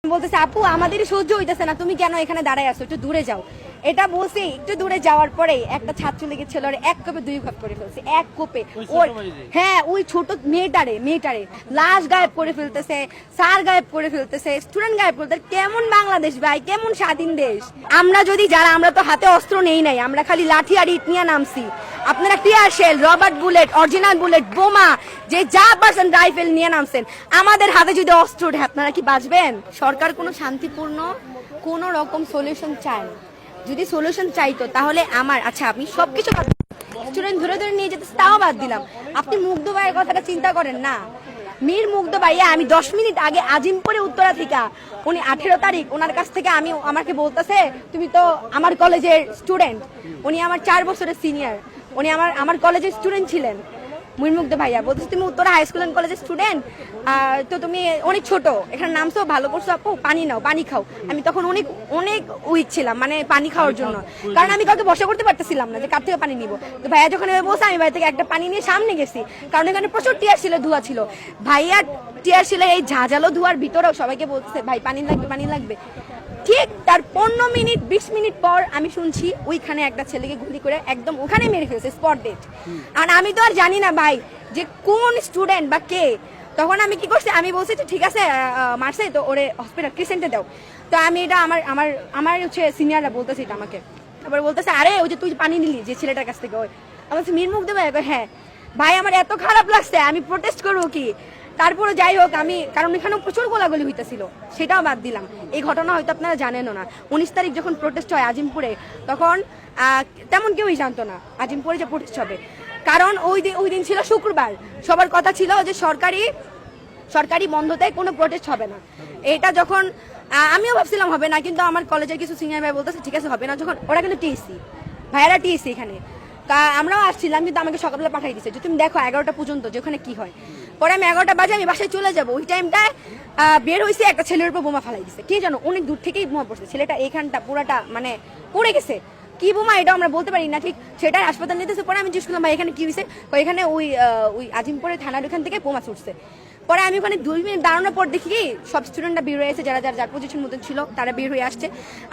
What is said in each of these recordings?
বলতেছে আপু আমাদেরই সহ্য হইতেছে না, তুমি কেন এখানে দাঁড়ায় আছো, একটু দূরে যাও। এটা বলছি, একটু দূরে যাওয়ার পরে একটা ছাত্র লীগের ছেলে এক কোপে দুই ভাগ করে ফেলছে, এক কোপে। হ্যাঁ, ওই ছোট মেয়েটারে লাশ গায়েব করে ফেলতেছে, স্যার গায়েব করে ফেলতেছে, স্টুডেন্ট গায়েব করতে। কেমন বাংলাদেশ ভাই, কেমন স্বাধীন দেশ? আমরা যদি যারা, আমরা তো হাতে অস্ত্র নেই নাই, আমরা খালি লাঠি আর ইট নিয়ে নামছি। আপনারা tear shell, rubber bullet, original bullet, বোমা, যে যা পারছেন রাইফেল নিয়ে নামছেন। আমাদের হাতে যদি অস্ত্র ওঠে, আপনারা কি বাঁচবেন? সরকার কোনো শান্তিপূর্ণ কোন রকম সলিউশন চায় না। যদি সলিউশন চাইতো তাহলে আচ্ছা আপনি সবকিছু স্টুডেন্ট ধরে ধরে নিয়ে যেতে, তাও বাদ দিলাম। আপনি মুগ্ধ ভাইয়ের কথাটা চিন্তা করেন না। মীর মুগ্ধ ভাইয়া, আমি 10 মিনিট আগে আজিমপুরে উত্তরা থেকে, উনি 18 তারিখ ওনার কাছ থেকে আমাকে বলতেছে তুমি তো আমার কলেজের স্টুডেন্ট। উনি আমার 4 বছরের সিনিয়র, উনি আমার কলেজের স্টুডেন্ট ছিলেন। মুগ্ধ ভাইয়া বলতেছে তুমি উত্তরা হাই স্কুল এন্ড কলেজের স্টুডেন্ট, তো তুমি অনেক ছোট, এখানে নামছো, ভালো করছো আপু, পানি নাও, পানি খাও। আমি তখন অনেক অনেক উইক ছিলাম, মানে পানি খাওয়ার জন্য, কারণ আমি কাউকে বসা করতে পারতেছিলাম না যে কার থেকে পানি নিব। তো ভাইয়া যখন বসে, আমি ভাই থেকে একটা পানি নিয়ে সামনে গেছি, কারণ এখানে প্রচুর টিয়ার ছিল, ধোয়া ছিল। ভাইয়া টিয়ার ছিল এই ঝাঁঝালো ধোয়ার ভিতরেও সবাইকে বলতেছে ভাই পানি লাগবে, পানি লাগবে। ঠিক তার 15 মিনিট 20 মিনিট পর আমি শুনছি ওইখানে একটা ছেলেকে গুলি করে একদম ওখানে মেরে ফেলছে, স্পট ডেট। আর আমি তো আর জানি না ভাই যে কোন স্টুডেন্ট বা কে। তখন আমি কি করছি, আমি বলছি ঠিক আছে মারছে তো ওরে হসপিটাল ক্রিসেন্টে দাও। তো আমি এটা আমার হচ্ছে সিনিয়ররা বলতেছে এটা আমাকে। তারপরে বলতেছে আরে ওই যে তুই পানি নিলি যে ছেলেটার কাছ থেকে, ওই আমার মীর মুগ্ধ ভাই। হ্যাঁ ভাই, আমার এত খারাপ লাগছে, আমি প্রোটেস্ট করবো কি। তারপরে যাই হোক, কারণ এখানেও প্রচুর গোলাগুলি হইতেছিল, সেটাও বাদ দিলাম। এই ঘটনা হয়তো আপনারা জানেনও না। 19 তারিখ যখন প্রোটেস্ট হয় আজিমপুরে, তখন তেমন কেউই জানতো না আজিমপুরে যে প্রোটেস্ট হবে, কারণ ওই দিন ছিল শুক্রবার। সবার কথা ছিল যে সরকারি বন্ধতে কোনো প্রোটেস্ট হবে না। এটা যখন আমিও ভাবছিলাম হবে না, কিন্তু আমার কলেজের কিছু সিনিয়র ভাই বলতেছে ঠিক আছে হবে না, যখন ওরা কিন্তু টিএসসি ভাইয়ারা টিএসসি এখানে, তা আমরাও আসছিলাম, কিন্তু আমাকে সকালবেলা পাঠিয়ে দিচ্ছে যে তুমি দেখো 11টা পর্যন্ত যে ওখানে কি হয়। পরে আমি 11টা বাজে আমি বাসায় চলে যাবো, ওই টাইমটায় বের হয়েছে, একটা ছেলের উপর বোমা ফালাই দিচ্ছে। কে জানো, অনেক দূর থেকেই বোমা পড়ছে, ছেলেটা এইখানটা পুরাটা মানে পড়ে গেছে। কি বোমা এটা আমরা বলতে পারি না ঠিক, সেটাই হাসপাতাল নিতেছে। পরে আমি জিজ্ঞেস করলাম ভাই এখানে কি হয়েছে, এখানে ওই আজিমপুরে থানার ওখান থেকে বোমা ছুটছে। পরে আমি ওখানে 2 মিনিট দাঁড়ানোর পর দেখি কি সব স্টুডেন্টরা বের হয়ে এসে, যার পজিশন মতন ছিল তারা বের হয়ে আসছে।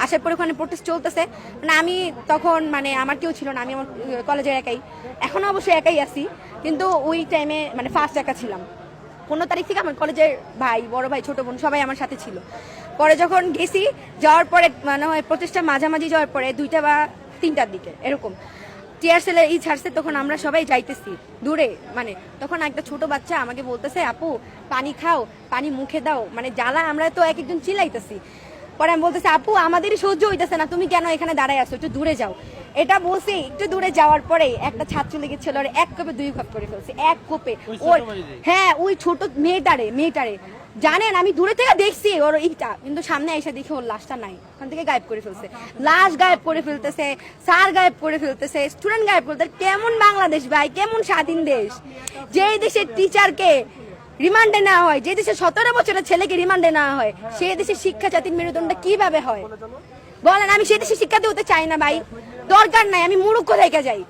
আসার পরে ওখানে প্রোটেস্ট চলতেছে। মানে আমি তখন মানে আমার কেউ ছিল না, আমি আমার কলেজের একাই, এখনো অবশ্যই একাই আছি, কিন্তু ওই টাইমে মানে ফার্স্ট একা ছিলাম। 15 তারিখ থেকে আমার কলেজের ভাই, বড় ভাই, ছোট বোন সবাই আমার সাথে ছিল। পরে যখন গেছি, যাওয়ার পরে মানে প্রচেষ্টা মাঝামাঝি যাওয়ার পরে 2টা বা 3টার দিকে এরকম টিয়ার সেলের ছাড়ছে, তখন আমরা সবাই যাইতেছি দূরে। মানে তখন একটা ছোট বাচ্চা আমাকে বলতেছে আপু পানি খাও, পানি মুখে দাও, মানে জ্বালা, আমরা তো এক একজন চিল্লাইতেছি। পরে আমি বলতেছি আপু আমাদেরই সহ্য হইতেছে না, তুমি কেন এখানে দাঁড়ায় আছো, একটু দূরে যাও। এটা বলছি, একটু দূরে যাওয়ার পরে একটা ছাত্র লীগের ছেলে এক কোপে দুই ভাগ করে ফেলছে, এক কোপে। হ্যাঁ, ওই ছোট মেয়েটারে জানেন, আমি দূরে থেকে দেখছি ওর ইটা, কিন্তু সামনে এসে দেখি ওর লাশটা নাই, ওখান থেকে গায়েব করে ফেলছে। লাশ গায়েব করে ফেলতেছে, স্যার গায়েব করে ফেলতেছে, স্টুডেন্ট গায়েব করতে। কেমন বাংলাদেশ ভাই, কেমন স্বাধীন দেশ? যে দেশের টিচারকে রিমান্ডে নেওয়া হয়, যে দেশে 17 বছরের ছেলেকে রিমান্ডে নেওয়া হয়, সেই দেশের শিক্ষা জাতির মেরুদণ্ড কিভাবে হয় বলেন? আমি সেই দেশে শিক্ষাতে হতে চাই না ভাই, দরকার নাই, আমি মূর্খ থেকে যাই।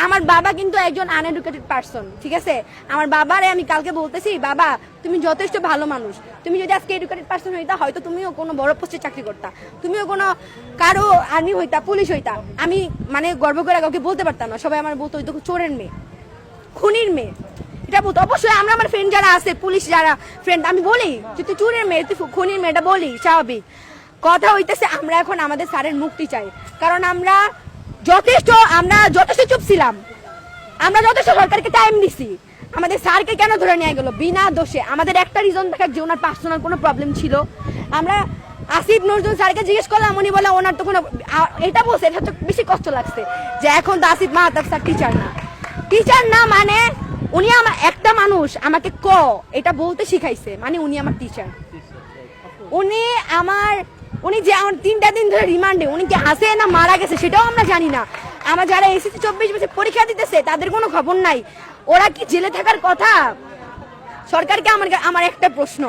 আমার বাবা কিন্তু একজন আনএডুকেটেড পারসন, ঠিক আছে? আমার বাবারে আমি কালকে বলতেছি বাবা তুমি যথেষ্ট ভালো মানুষ, তুমি যদি আজকে এডুকেটেড পারসন হইতা, হয়তো তুমিও কোনো বড় পোস্টে চাকরি করতা, তুমিও কোনো কারো আর্মি হইতা, পুলিশ হইতা। আমি মানে গর্ব করে কাউকে বলতে পারতাম না, সবাই আমার বলতো ওই তো চোরের মেয়ে, খুনির মেয়ে, এটা বলতো। অবশ্যই আমরা আমার ফ্রেন্ড যারা আছে, পুলিশ যারা ফ্রেন্ড, আমি বলি যে তুই চোরের মেয়ে, তুই খুনির মেয়ে, এটা বলি স্বাভাবিক কথা। হইতেছে আমরা এখন আমাদের স্যারের মুক্তি চাই, কারণ আমরা যথেষ্ট চুপ ছিলাম, আমরা যথেষ্ট সরকারকে টাইম দিছি। আমাদের স্যারকে কেন ধরে নিয়ে গেল বিনা দোষে? আমাদের একটা রিজন থাকার যে ওনার পার্সোনাল কোনো প্রবলেম ছিল। আমরা আসিফ নজরুল স্যারকে জিজ্ঞেস করলাম, উনি বলে ওনার তো কোনো, এটা বলছে, এটা হচ্ছে বেশি কষ্ট লাগছে যে এখন তো আসিফ মাহতাব স্যার টিচার না, মানে উনি আমার একটা মানুষ আমাকে এটা বলতে শিখাইছে, মানে উনি আমার টিচার। উনি যে আমার 3টা দিন ধরে রিমান্ডে, উনি কি আছে না মারা গেছে সেটাও আমরা জানি না। আমার যারা এসএসসি 24 বছর পরীক্ষা দিতেছে তাদের কোনো খবর নাই, ওরা কি জেলে থাকার কথা? সরকারকে আমার একটা প্রশ্ন,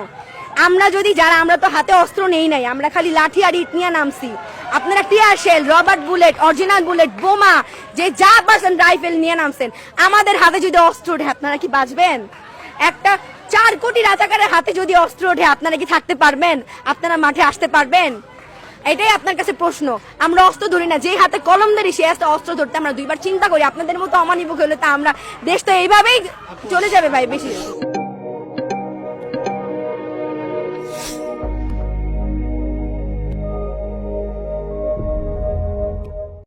আমরা তো হাতে অস্ত্র নেই নাই, আমরা খালি লাঠি আর ইট নিয়ে নামছি। আপনারা tear shell, rubber bullet, original bullet, বোমা, যে যা পারছেন রাইফেল নিয়ে নামছেন। আমাদের হাতে যদি অস্ত্র ওঠে, আপনারা কি বাঁচবেন? একটা 4 কোটি রাজাকারের হাতে যদি অস্ত্র ওঠে আপনারা কি থাকতে পারবেন? আপনারা মাঠে আসতে পারবেন? এটাই আপনার কাছে প্রশ্ন। আমরা অস্ত্র ধরি না, যে হাতে কলম ধরি সে হাতে অস্ত্র ধরতে আমরা দুইবার চিন্তা করি। আপনাদের মতো অমানিক হলে তা আমরা দেশ তো এইভাবেই চলে যাবে ভাই বেশি।